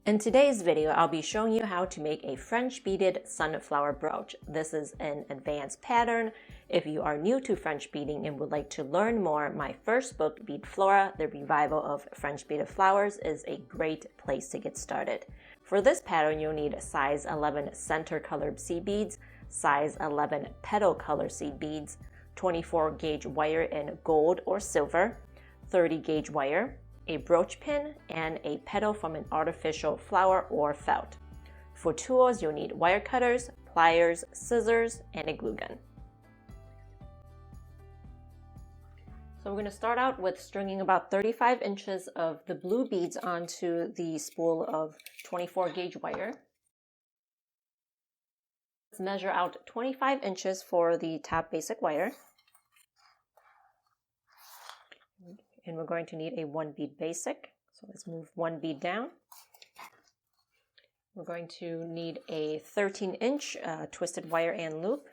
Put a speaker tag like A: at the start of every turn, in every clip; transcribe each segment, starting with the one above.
A: In today's video, I'll be showing you how to make a French beaded sunflower brooch. This is an advanced pattern. If you are new to French beading and would like to learn more, my first book, Bead Flora, The Revival of French Beaded Flowers, is a great place to get started. For this pattern, you'll need size 11 center colored seed beads, size 11 petal color seed beads, 24 gauge wire in gold or silver, 30 gauge wire, a brooch pin, and a petal from an artificial flower or felt. For tools, you'll need wire cutters, pliers, scissors, and a glue gun. So we're going to start out with stringing about 35 inches of the blue beads onto the spool of 24 gauge wire. Let's measure out 25 inches for the top basic wire. And we're going to need a 1 bead basic. So let's move 1 bead down. We're going to need a 13-inch twisted wire and loop.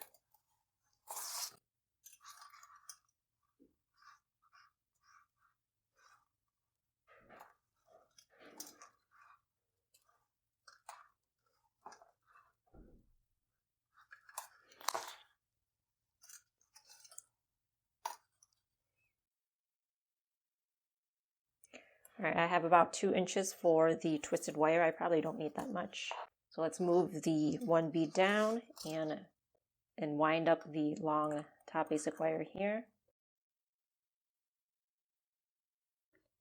A: All right, I have about 2 inches for the twisted wire. I probably don't need that much. So let's move the 1 bead down and wind up the long top basic wire here.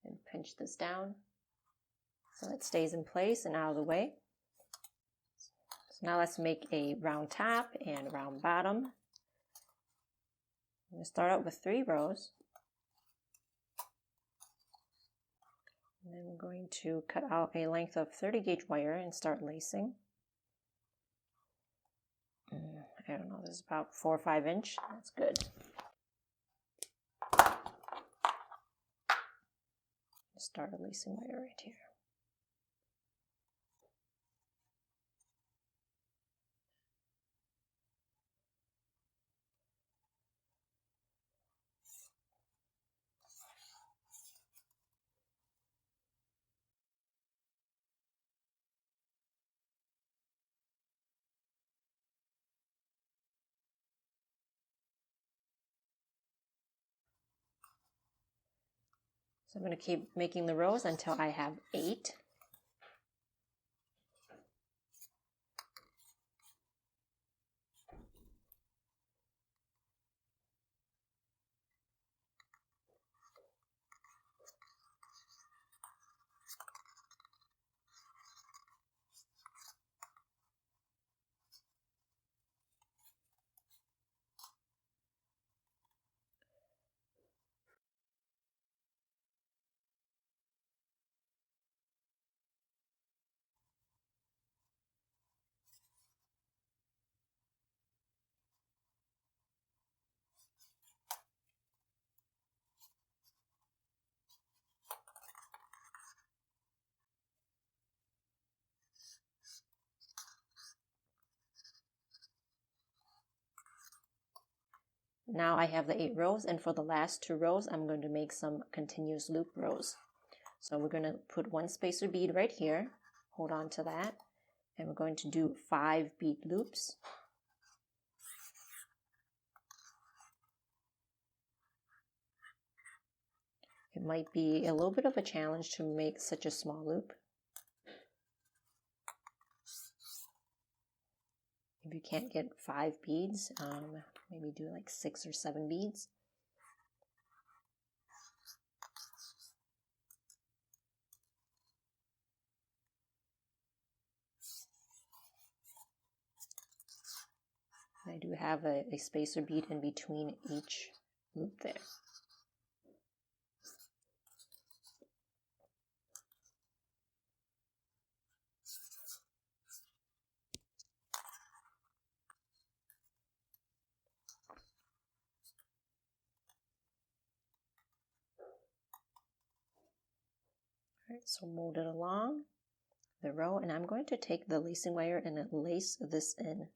A: And pinch this down so it stays in place and out of the way. So now let's make a round top and round bottom. I'm going to start out with 3 rows. And then we're going to cut out a length of 30 gauge wire and start lacing. I don't know, this is about 4 or 5 inch. That's good. Start a lacing wire right here. So I'm going to keep making the rows until I have 8. Now I have the 8 rows, and for the last 2 rows, I'm going to make some continuous loop rows. So we're going to put 1 spacer bead right here, hold on to that, and we're going to do 5 bead loops. It might be a little bit of a challenge to make such a small loop. If you can't get 5 beads, maybe do like 6 or 7 beads. I do have a spacer bead in between each loop there. Alright, so mold it along the row, and I'm going to take the lacing wire and lace this in.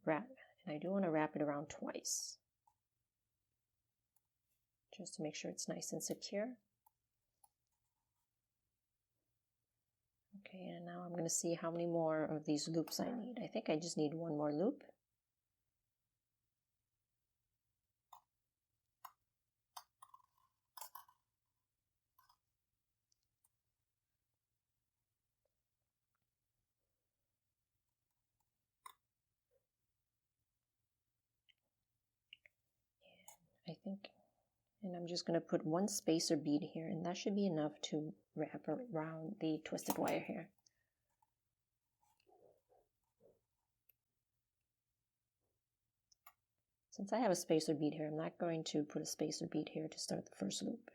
A: Wrap, and I do want to wrap it around twice. just to make sure it's nice and secure. Okay, and now I'm going to see how many more of these loops I need. I think I just need one more loop. I think, and I'm just going to put one spacer bead here, and that should be enough to wrap around the twisted wire here. Since I have a spacer bead here, I'm not going to put a spacer bead here to start the first loop.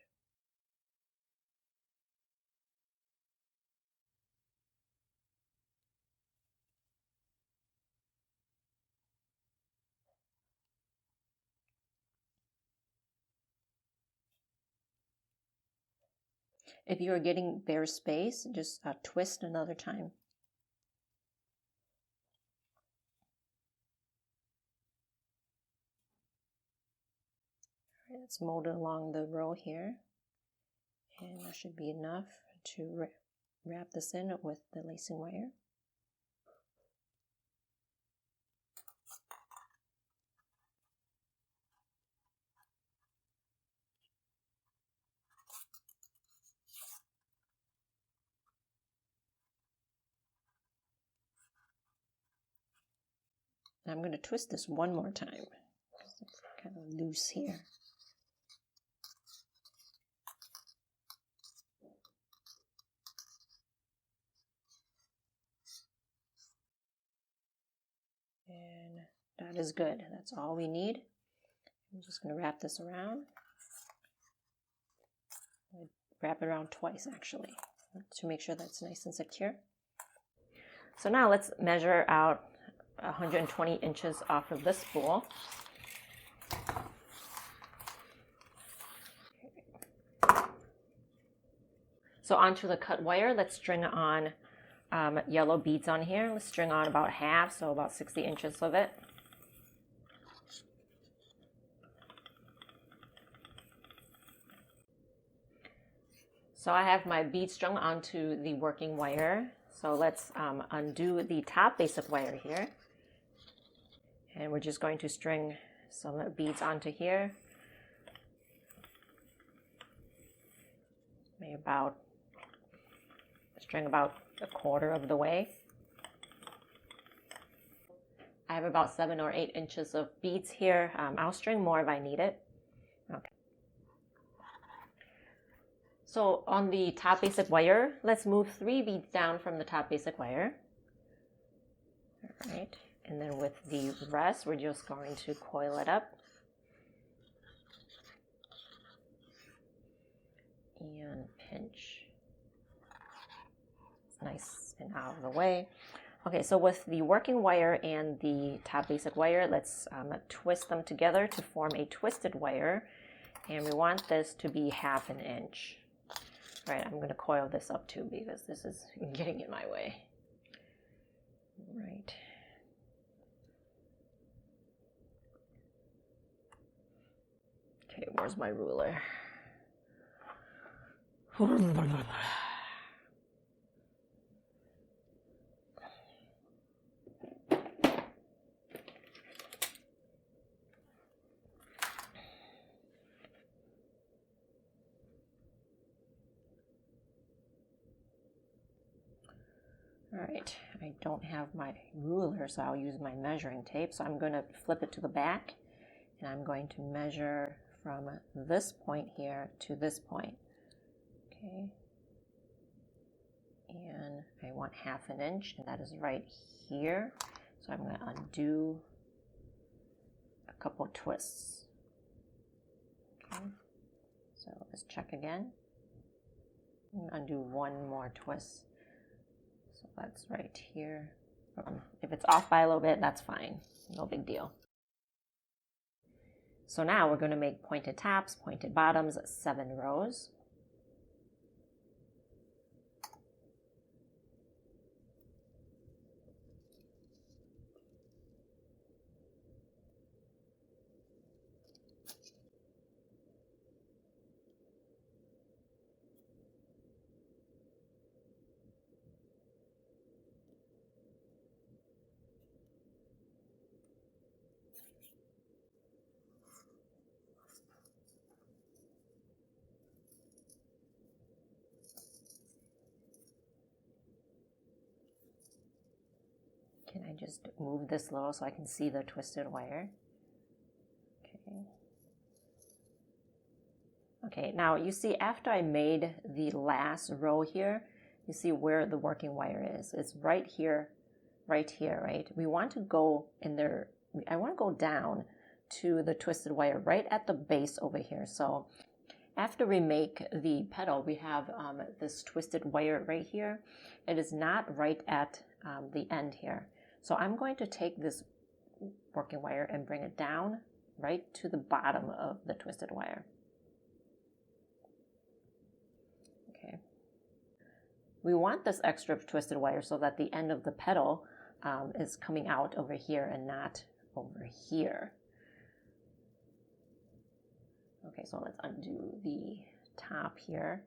A: If you are getting bare space, just twist another time. All right, let's mold it along the row here. And that should be enough to wrap this in with the lacing wire. I'm going to twist this one more time because it's kind of loose here. And that is good. That's all we need. I'm just going to wrap this around. Wrap it around twice actually to make sure that's nice and secure. So now let's measure out 120 inches off of this spool. So onto the cut wire, let's string on yellow beads on here. Let's string on about half, so about 60 inches of it. So I have my bead strung onto the working wire. So let's undo the top basic wire here. And we're just going to string some beads onto here. Maybe string about a quarter of the way. I have about 7 or 8 inches of beads here. I'll string more if I need it. Okay. So on the top basic wire, let's move 3 beads down from the top basic wire. All right. And then with the rest, we're just going to coil it up. And pinch. It's nice and out of the way. Okay, so with the working wire and the top basic wire, let's twist them together to form a twisted wire. And we want this to be 1/2 inch. All right, I'm going to coil this up too because this is getting in my way. All right. Okay, where's my ruler? All right, I don't have my ruler, so I'll use my measuring tape. So I'm going to flip it to the back, and I'm going to measure from this point here to this point. Okay, and I want 1/2 inch, and that is right here. So I'm going to undo a couple twists. Okay, so let's check again. I'm going to undo one more twist. So that's right here. If it's off by a little bit, that's fine. No big deal. So now we're going to make pointed tops, pointed bottoms, 7 rows. Can I just move this little so I can see the twisted wire? Okay. Okay, now you see after I made the last row here, you see where the working wire is. It's right here, right? We want to go in there, I want to go down to the twisted wire right at the base over here. So after we make the petal, we have this twisted wire right here. It is not right at the end here. So I'm going to take this working wire and bring it down right to the bottom of the twisted wire. Okay. We want this extra twisted wire so that the end of the petal is coming out over here and not over here. Okay, so let's undo the top here.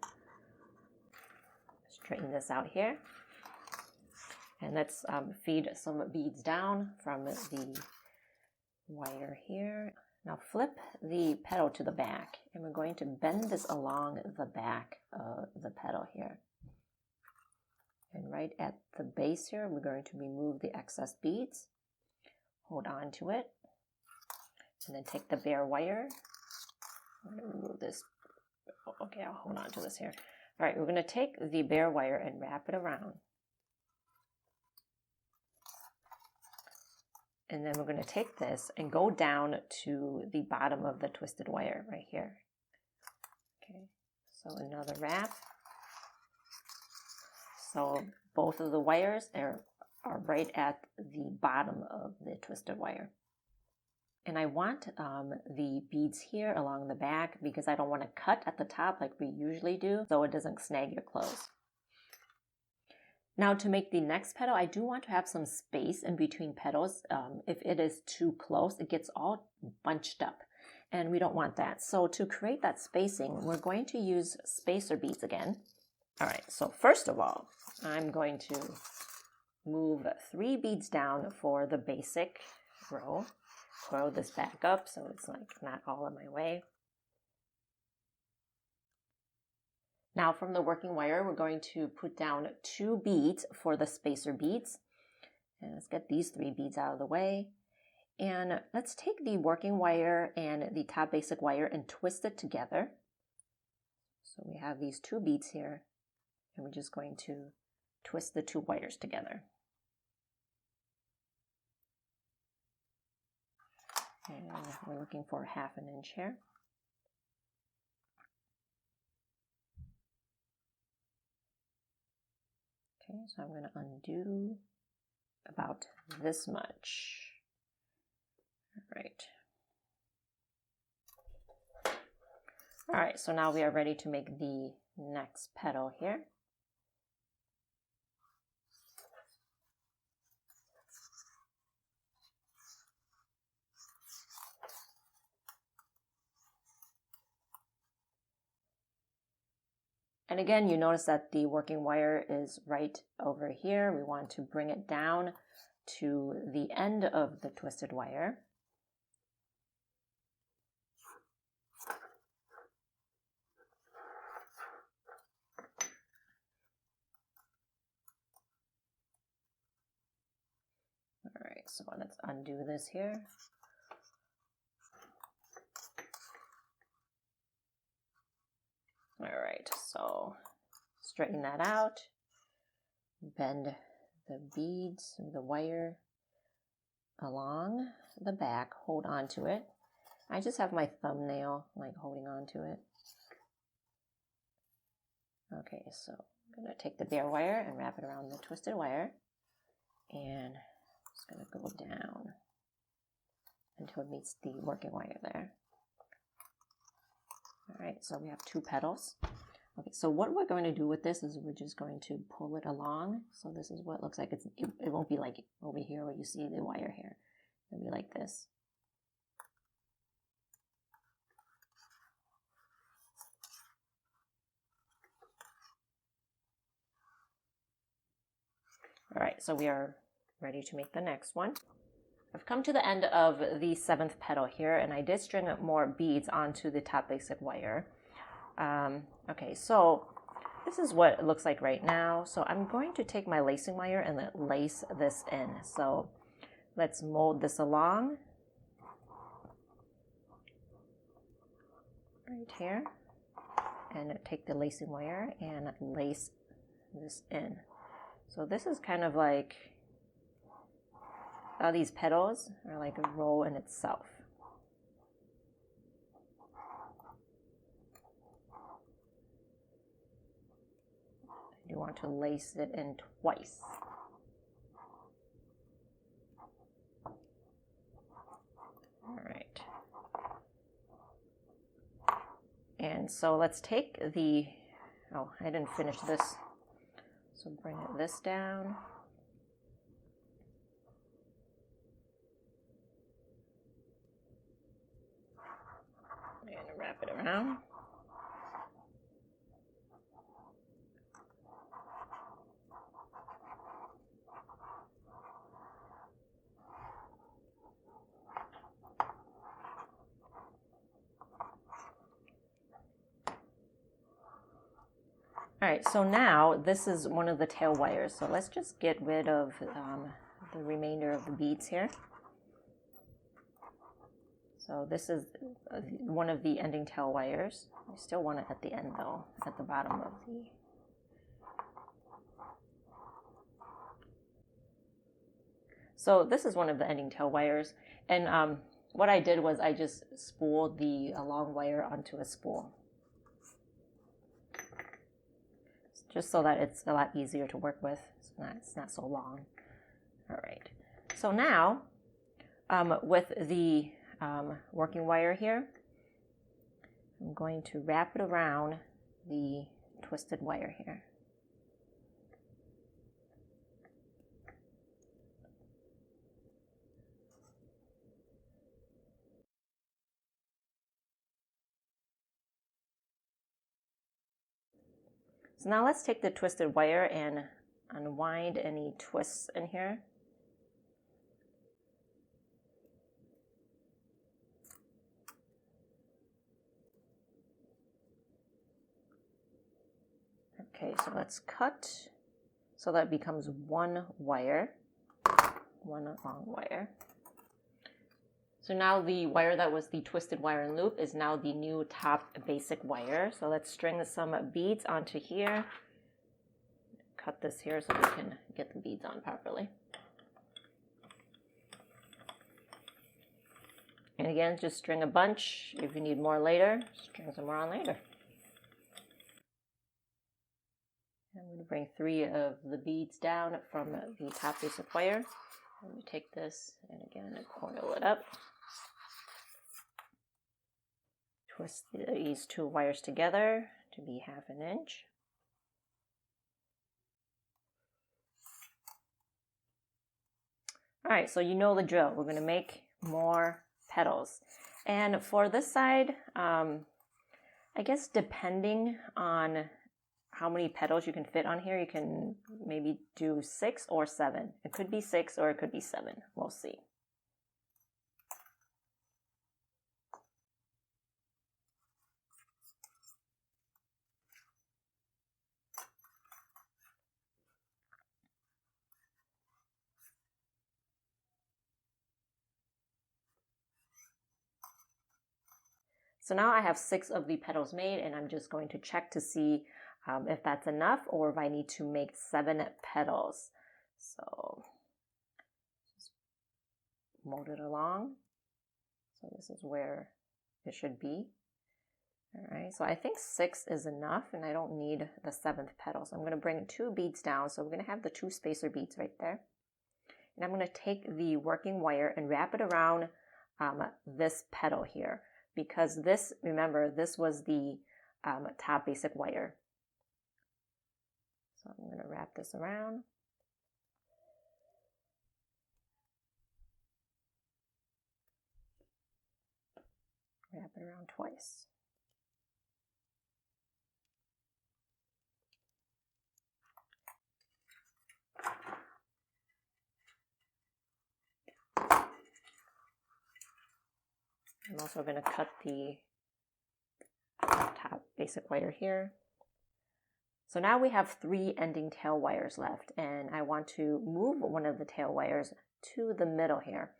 A: Straighten this out here. And let's feed some beads down from the wire here. Now flip the petal to the back, and we're going to bend this along the back of the petal here. And right at the base here, we're going to remove the excess beads. Hold on to it. And then take the bare wire. I'm going to remove this. Okay, I'll hold on to this here. All right, we're going to take the bare wire and wrap it around. And then we're going to take this and go down to the bottom of the twisted wire right here. Okay, so another wrap. So both of the wires are right at the bottom of the twisted wire. And I want the beads here along the back because I don't want to cut at the top like we usually do, so it doesn't snag your clothes. Now to make the next petal, I do want to have some space in between petals. If it is too close, it gets all bunched up, and we don't want that. So to create that spacing, we're going to use spacer beads again. All right, so first of all, I'm going to move 3 beads down for the basic row. Coil this back up so it's like not all in my way. Now from the working wire, we're going to put down 2 beads for the spacer beads. And let's get these 3 beads out of the way. And let's take the working wire and the top basic wire and twist it together. So we have these 2 beads here, and we're just going to twist the 2 wires together. And we're looking for 1/2 inch here. Okay, so I'm going to undo about this much. All right. All right, so now we are ready to make the next petal here. And again, you notice that the working wire is right over here. We want to bring it down to the end of the twisted wire. All right, so let's undo this here. All right, so straighten that out, bend the beads, the wire along the back, hold on to it. I just have my thumbnail like holding on to it. Okay, so I'm gonna take the bare wire and wrap it around the twisted wire, and it's gonna go down until it meets the working wire there. All right, so we have 2 petals. Okay, so what we're going to do with this is we're just going to pull it along. So this is what it looks like. It won't be like over here where you see the wire here. It'll be like this. All right, so we are ready to make the next one. I've come to the end of the 7th petal here, and I did string up more beads onto the top basic wire. Okay, so this is what it looks like right now. So I'm going to take my lacing wire and lace this in. So let's mold this along right here, and take the lacing wire and lace this in. So this is kind of like, all these petals are like a roll in itself. You want to lace it in twice. All right. And so let's take the, oh, I didn't finish this. So bring this down. And wrap it around. All right, so now this is one of the tail wires. So let's just get rid of the remainder of the beads here. So this is one of the ending tail wires. I still want it at the end though, at the bottom of the... So this is one of the ending tail wires. And what I did was I just spooled the long wire onto a spool, just so that it's a lot easier to work with. It's not so long. All right. So now, with the working wire here, I'm going to wrap it around the twisted wire here. So now let's take the twisted wire and unwind any twists in here. Okay, so let's cut so that becomes one wire, one long wire. So now the wire that was the twisted wire and loop is now the new top basic wire. So let's string some beads onto here. Cut this here so we can get the beads on properly. And again, just string a bunch. If you need more later, string some more on later. I'm going to bring 3 of the beads down from the top basic wire. Let me take this and again coil it up. Twist these 2 wires together to be 1/2 inch. All right, so you know the drill. We're going to make more petals. And for this side, I guess depending on how many petals you can fit on here, you can maybe do 6 or 7. It could be 6 or it could be 7. We'll see. So now I have 6 of the petals made, and I'm just going to check to see if that's enough or if I need to make 7 petals. So just mold it along. So this is where it should be. All right, so I think 6 is enough, and I don't need the 7th petal. So I'm going to bring 2 beads down. So we're going to have the 2 spacer beads right there. And I'm going to take the working wire and wrap it around this petal here. Because this, remember, this was the top basic wire. So I'm going to wrap this around. Wrap it around twice. I'm also going to cut the top basic wire here. So now we have 3 ending tail wires left, and I want to move one of the tail wires to the middle here.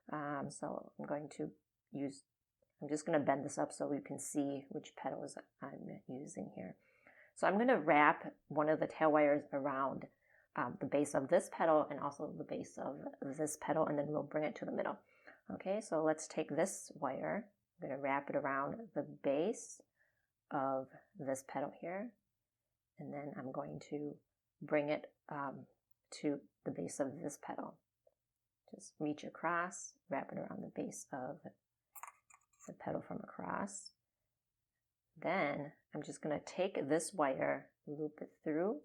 A: So I'm just going to bend this up so you can see which petals I'm using here. So I'm going to wrap one of the tail wires around the base of this petal and also the base of this petal, and then we'll bring it to the middle. Okay, so let's take this wire. I'm going to wrap it around the base of this petal here, and then I'm going to bring it to the base of this petal. Just reach across, wrap it around the base of the petal from across. Then I'm just going to take this wire, loop it through,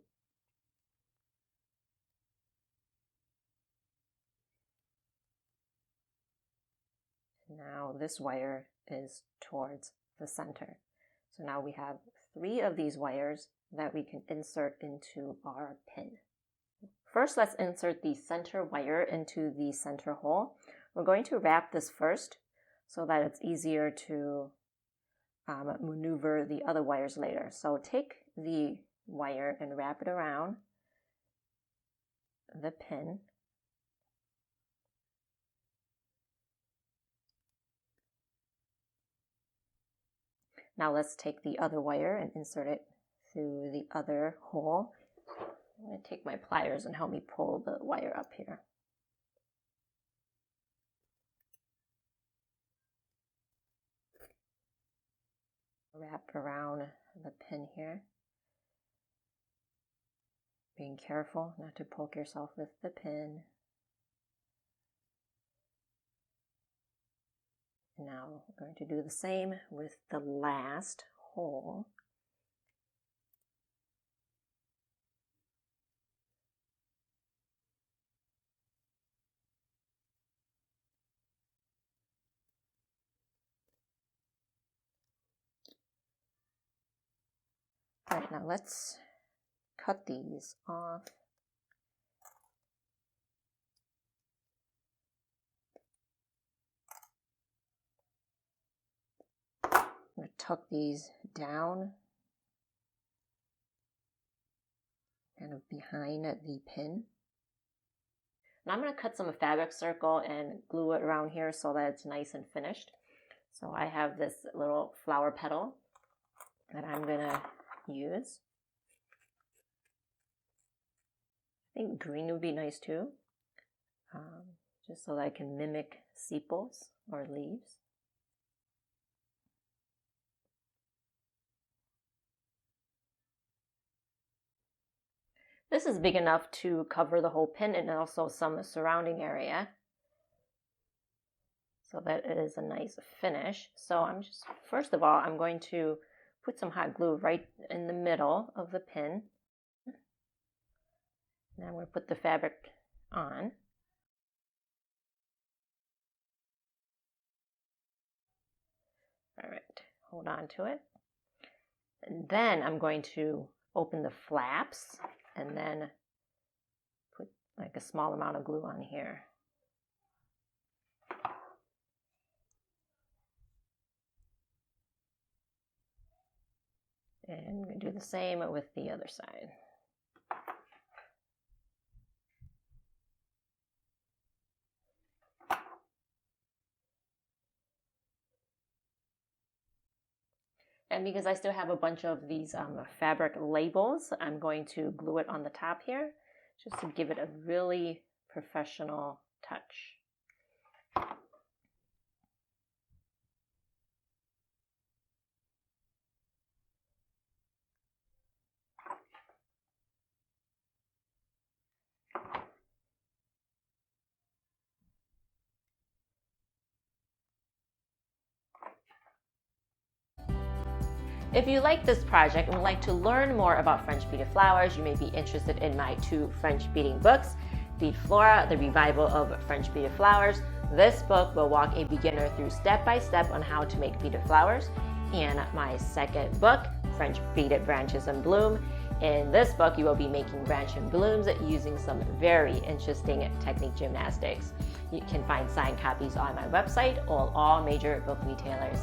A: now this wire is towards the center. So now we have 3 of these wires that we can insert into our pin. First, let's insert the center wire into the center hole. We're going to wrap this first so that it's easier to maneuver the other wires later. So take the wire and wrap it around the pin. Now let's take the other wire and insert it through the other hole. I'm going to take my pliers and help me pull the wire up here. Wrap around the pin here. Being careful not to poke yourself with the pin. Now we're going to do the same with the last hole. All right, now let's cut these off. I'm going to tuck these down, kind of behind the pin. And I'm going to cut some fabric circle and glue it around here so that it's nice and finished. So I have this little flower petal that I'm going to use. I think green would be nice too, just so that I can mimic sepals or leaves. This is big enough to cover the whole pin and also some surrounding area, so that it is a nice finish. So first of all, I'm going to put some hot glue right in the middle of the pin. Now I'm going to put the fabric on. All right, hold on to it. And then I'm going to open the flaps and then put like a small amount of glue on here. And I'm going to do the same with the other side. And because I still have a bunch of these fabric labels, I'm going to glue it on the top here, just to give it a really professional touch. If you like this project and would like to learn more about French beaded flowers, you may be interested in my 2 French beading books, Bead Flora, The Revival of French Beaded Flowers. This book will walk a beginner through step-by-step on how to make beaded flowers. And my second book, French Beaded Branches and Bloom. In this book, you will be making branch and blooms using some very interesting technique gymnastics. You can find signed copies on my website or all major book retailers.